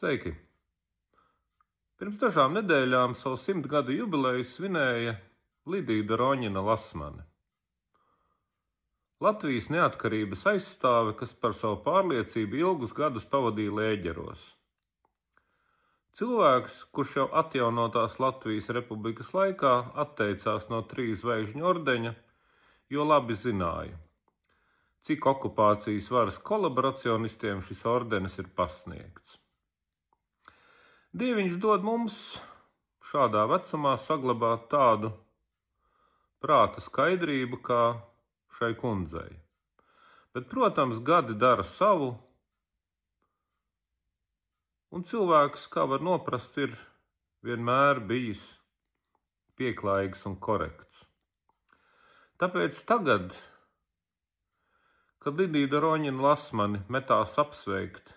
Sveiki! Pirms dažām nedēļām savu 100 gadu jubileju svinēja Lidija Daroņina Lasmane. Latvijas neatkarības aizstāve, kas par savu pārliecību ilgus gadus pavadīja lēģeros. Cilvēks, kurš jau atjaunotās Latvijas republikas laikā atteicās no 3 zvaigžņu ordeņa, jo labi zināja, cik okupācijas varas kolaboracionistiem šis ordenis ir pasniegts. Dieviņš dod mums šādā vecumā saglabāt tādu prāta skaidrību kā šai kundzei. Bet, protams, gadi dara savu, un cilvēks, kā var noprast, ir vienmēr bijis pieklājīgs un korekts. Tāpēc tagad, kad Lidija Daroņina Lasmani metās apsveikt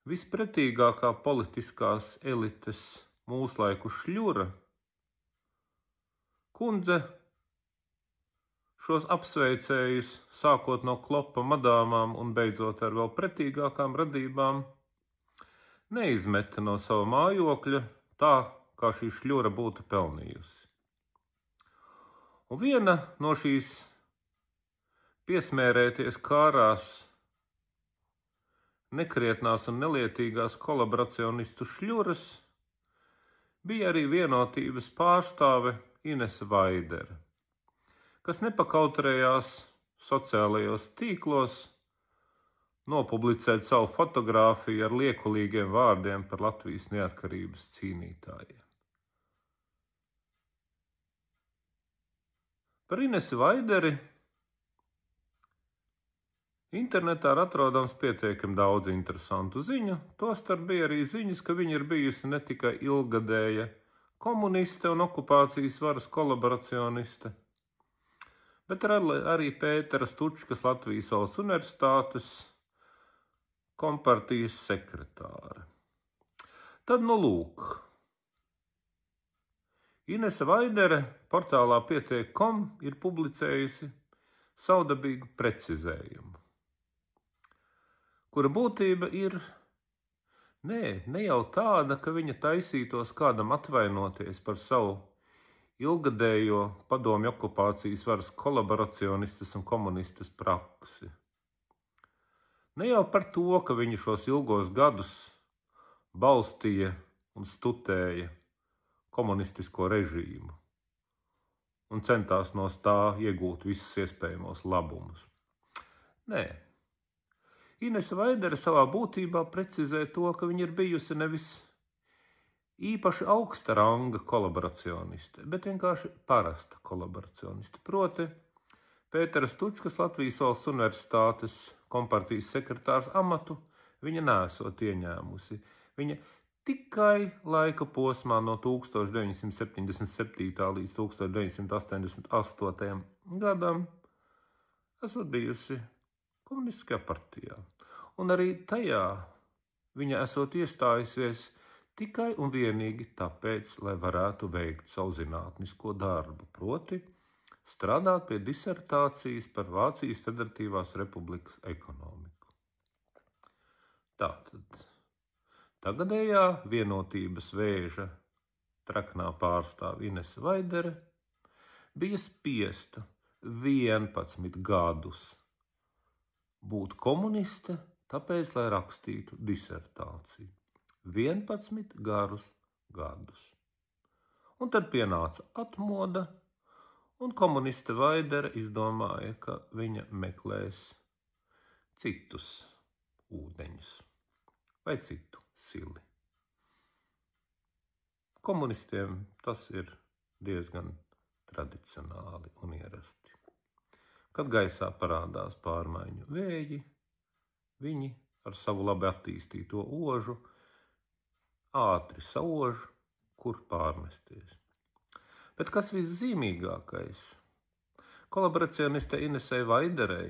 vispretīgākā politiskās elites mūslaiku šļura, kundze šos apsveicējus, sākot no klopa madāmām un beidzot ar vēl pretīgākām radībām, neizmeta no sava mājokļa tā, kā šī šļura būtu pelnījusi. Un viena no šīs piesmērēties kārās nekrietnās un nelietīgās kolaboracionistu šļuras bija arī vienotības pārstāve Inese Vaidere, kas nepakautrējās sociālajos tīklos nopublicēt savu fotogrāfiju ar liekulīgiem vārdiem par Latvijas neatkarības cīnītājiem. Par Inesi Vaideri internetā ir atrodams pietiekami daudz interesantu ziņu, tostarp bija arī ziņas, ka viņa ir bijusi ne tikai ilggadēja komuniste un okupācijas varas kolaboracioniste, bet arī Pētera Stučkas Latvijas Valsts Universitātes kompartijas sekretāre. Tad lūk, Inese Vaidere portālā pietiek.com ir publicējusi savdabīgu precizējumu, kura būtība ir ne jau tāda, ka viņa taisītos kādam atvainoties par savu ilgadējo padomju okupācijas varas kolaboracionistas un komunistas praksi. Ne jau par to, ka viņa šos ilgos gadus balstīja un studēja komunistisko režīmu un centās no tā iegūt visus iespējamos labumus. Nē. Inese Vaidere savā būtībā precizē to, ka viņa ir bijusi nevis īpaši augsta ranga kolaboracioniste, bet vienkārši parasta kolaboracioniste. Proti, Pētera Stučkas Latvijas Valsts Universitātes kompartijas sekretārs amatu viņa neesot ieņēmusi. Viņa tikai laika posmā no 1977. līdz 1988. gadam esot bijusi komunistiskajā partijā. Un arī tajā viņa esot iestājusies tikai un vienīgi tāpēc, lai varētu veikt savu zinātnisko darbu, proti strādāt pie disertācijas par Vācijas Federatīvās Republikas ekonomiku. Tātad tagadējā vienotības vēža traknā pārstāve Inese Vaidere bija spiesta 11 gadus būt komuniste, tāpēc, lai rakstītu disertāciju. 11 garus gadus. Un tad pienāca atmoda, un komuniste Vaidere izdomāja, ka viņa meklēs citus ūdeņus vai citu sili. Komunistiem tas ir diezgan tradicionāli un ierasti. Kad gaisā parādās pārmaiņu vēji, viņi ar savu labi attīstīto ožu ātri saož, kur pārmesties. Bet kas viszīmīgākais? Kolaboracioniste Inesei Vaiderei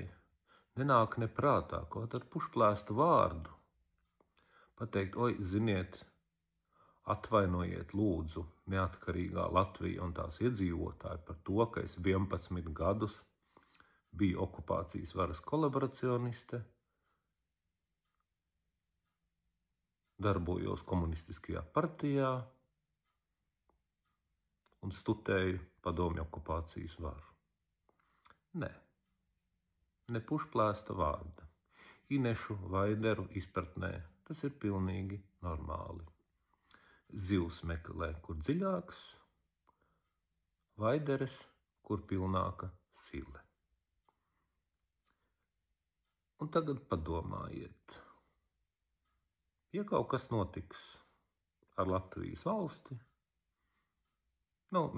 nenāk neprātā kaut ar pušplēstu vārdu pateikt, oi, ziniet, atvainojiet lūdzu neatkarīgā Latvija un tās iedzīvotāji par to, ka es 11 gadus biju okupācijas varas kolaboracioniste. darbojos komunistiskajā partijā un studēju padomju okupācijas varu. Nē, ne pušplēsta vārda. Inešu Vaideru izpratnē tas ir pilnīgi normāli. Zivs meklē, kur dziļāks, Vaideres, kur pilnāka sile. Un tagad padomājiet, ja kaut kas notiks ar Latvijas valsti,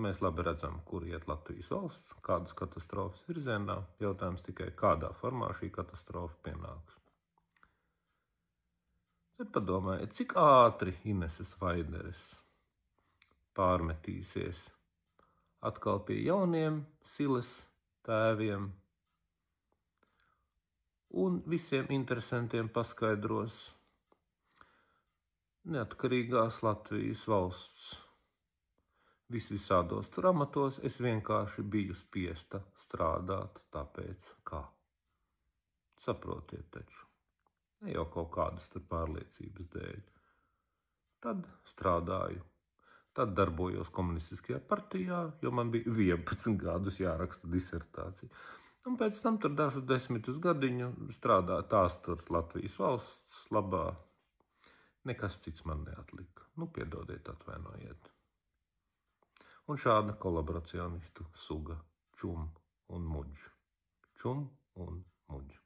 mēs labi redzam, kur iet Latvijas valsts, kādas katastrofas virzienā, jautājums tikai, kādā formā šī katastrofa pienāks. Tad padomājiet, cik ātri Ineses Vaideres pārmetīsies atkal pie jauniem siles tēviem un visiem interesantiem paskaidros neatkarīgās Latvijas valsts visvisādos amatos, es vienkārši biju spiesta strādāt tāpēc, kā. Saprotiet taču, ne jau kaut kādas tur pārliecības dēļ. Tad strādāju, tad darbojos komunistiskajā partijā, jo man bija 11 gadus jāraksta disertācija. Un pēc tam tur dažu 10 gadiņu strādāju tās tur Latvijas valsts labā. Nekas cits man neatlika. Piedodiet, atvainojiet. Un šāda kolaboracionistu suga Čum un Muģ. Čum un Muģ.